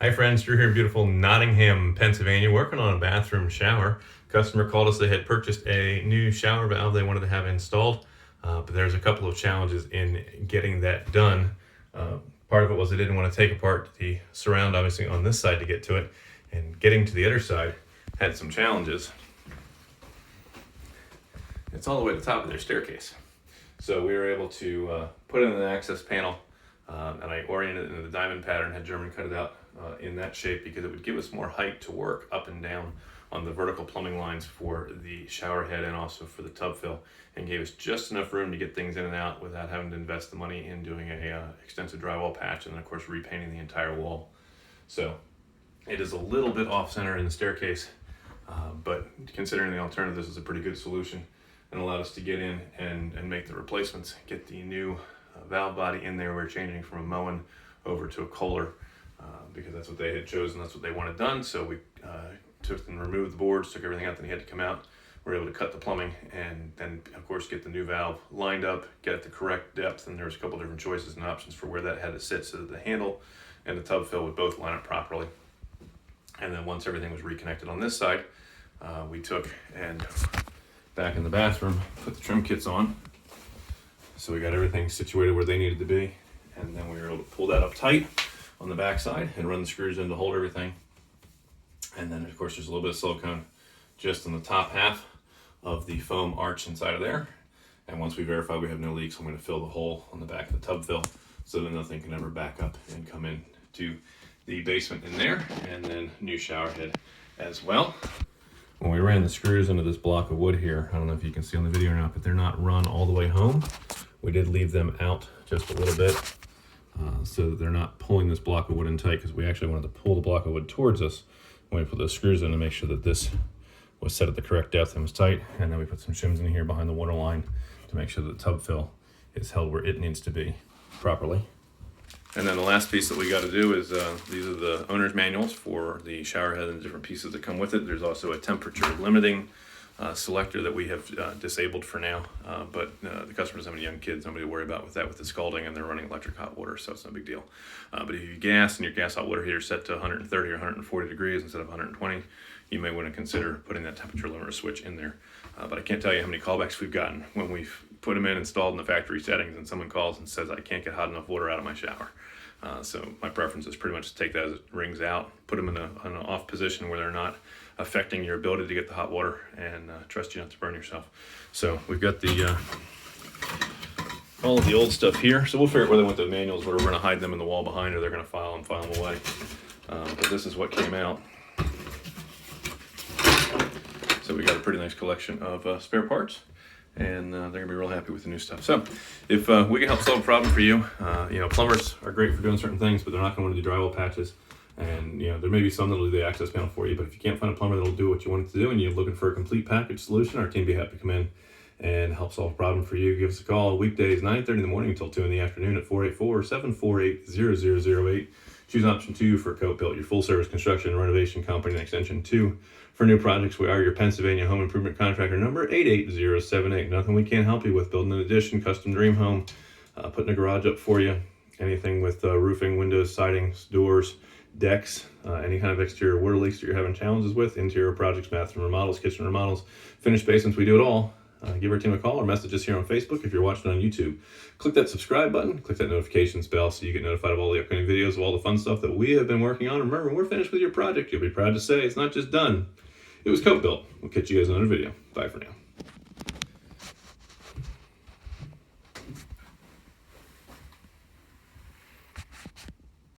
Hi friends, Drew here in beautiful Nottingham, Pennsylvania, working on a bathroom shower. Customer called us, they had purchased a new shower valve they wanted to have installed, but there's a couple of challenges in getting that done. Part of it was they didn't want to take apart the surround, obviously, on this side to get to it, and getting to the other side had some challenges. It's all the way to the top of their staircase. So we were able to put in an access panel, and I oriented it in the diamond pattern, had German cut it out in that shape because it would give us more height to work up and down on the vertical plumbing lines for the shower head and also for the tub fill, and gave us just enough room to get things in and out without having to invest the money in doing a extensive drywall patch and then of course repainting the entire wall. So it is a little bit off center in the staircase, but considering the alternative, this is a pretty good solution and allowed us to get in and make the replacements, get the new valve body in there. We're changing from a Moen over to a Kohler because that's what they had chosen, that's what they wanted done. So we took and removed the boards, took everything out that had to come out. We were able to cut the plumbing and then of course get the new valve lined up, get it the correct depth, and there was a couple different choices and options for where that had to sit so that the handle and the tub fill would both line up properly. And then once everything was reconnected on this side, we took and back in the bathroom, put the trim kits on. So we got everything situated where they needed to be, and then we were able to pull that up tight on the back side and run the screws in to hold everything. And then of course there's a little bit of silicone just in the top half of the foam arch inside of there. And once we verify we have no leaks, I'm going to fill the hole on the back of the tub fill so that nothing can ever back up and come in to the basement in there. And then new shower head as well. When we ran the screws into this block of wood here, I don't know if you can see on the video or not, but they're not run all the way home. We did leave them out just a little bit so that they're not pulling this block of wood in tight, because we actually wanted to pull the block of wood towards us when we put those screws in to make sure that this was set at the correct depth and was tight. And then we put some shims in here behind the water line to make sure that the tub fill is held where it needs to be properly. And then the last piece that we got to do is these are the owner's manuals for the shower head and the different pieces that come with it. There's also a temperature limiting selector that we have disabled for now, but the customer doesn't have any young kids, nobody to worry about with that with the scalding, and they're running electric hot water, so it's no big deal. But if you gas and your gas hot water heater is set to 130 or 140 degrees instead of 120, you may want to consider putting that temperature limiter switch in there. But I can't tell you how many callbacks we've gotten when we've put them in, installed in the factory settings, and someone calls and says, I can't get hot enough water out of my shower. So my preference is pretty much to take that as it rings out, put them in an off position where they're not affecting your ability to get the hot water, and trust you not to burn yourself. So we've got the all of the old stuff here. So we'll figure out whether they want the manuals, whether we're going to hide them in the wall behind, or they're going to file them away. But this is what came out. So we got a pretty nice collection of spare parts, and they're gonna be real happy with the new stuff. So if we can help solve a problem for you, plumbers are great for doing certain things, but they're not gonna want to do drywall patches. And there may be some that'll do the access panel for you, but if you can't find a plumber that'll do what you want it to do and you're looking for a complete package solution, our team will be happy to come in and help solve a problem for you. Give us a call weekdays 9:30 in the morning until 2 in the afternoon at 484-748-0008. Choose option 2 for Coat-Built, your full service construction and renovation company, and extension 2 for new projects. We are your Pennsylvania home improvement contractor, number 88078. Nothing we can't help you with. Building an addition, custom dream home, putting a garage up for you, anything with roofing, windows, sidings, doors, decks, any kind of exterior water leaks that you're having challenges with, interior projects, bathroom remodels, kitchen remodels, finished basements, we do it all. Give our team a call or message us here on Facebook if you're watching on YouTube. Click that subscribe button, click that notifications bell so you get notified of all the upcoming videos of all the fun stuff that we have been working on. Remember, when we're finished with your project, you'll be proud to say it's not just done, it was Coat-Built. We'll catch you guys in another video. Bye for now.